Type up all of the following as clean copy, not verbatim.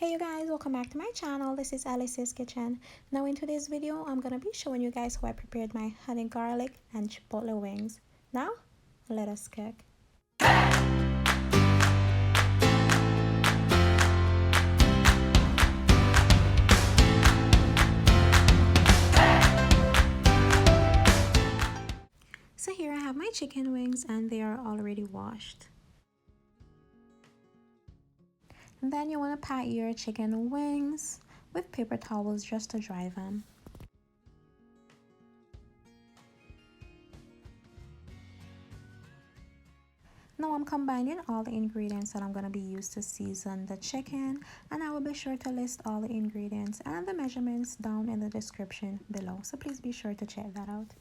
Hey you guys, welcome back to my channel. This is Alice's Kitchen. Now in today's video, I'm gonna be showing you guys how I prepared my honey garlic and chipotle wings. Now, let us cook. So here I have my chicken wings and they are already washed. And then you want to pat your chicken wings with paper towels just to dry them. Now I'm combining all the ingredients that I'm going to be used to season the chicken, and I will be sure to list all the ingredients and the measurements down in the description below, so please be sure to check that out.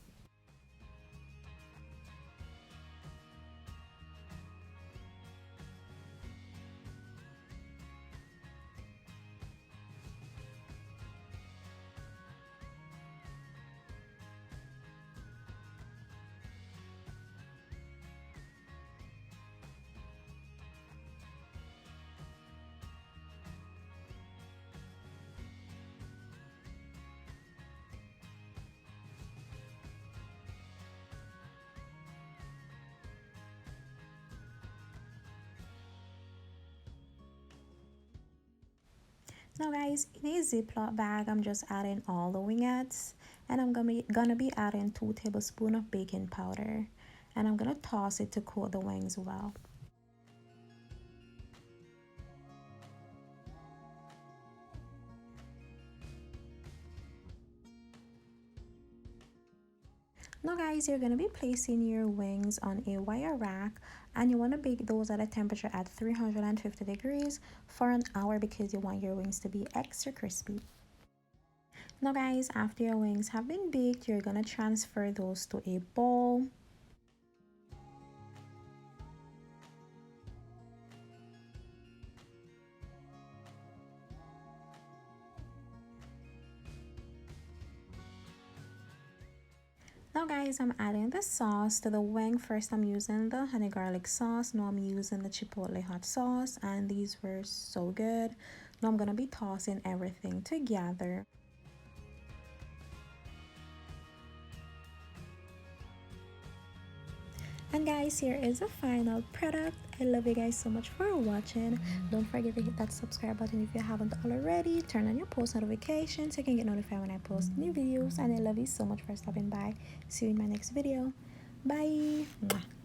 Now guys, in a Ziploc bag, I'm just adding all the wingettes, and I'm gonna be adding 2 tablespoons of baking powder, and I'm gonna toss it to coat the wings well. Now guys, you're going to be placing your wings on a wire rack, and you want to bake those at a temperature at 350 degrees for an hour because you want your wings to be extra crispy. Now guys, after your wings have been baked, you're going to transfer those to a bowl. Now guys, I'm adding the sauce to the wing. First, I'm using the honey garlic sauce. Now I'm using the chipotle hot sauce, and these were so good. Now I'm gonna be tossing everything together. And guys, here is the final product. I love you guys so much for watching. Don't forget to hit that subscribe button if you haven't already. Turn on your post notifications so you can get notified when I post new videos. And I love you so much for stopping by. See you in my next video. Bye. Mwah.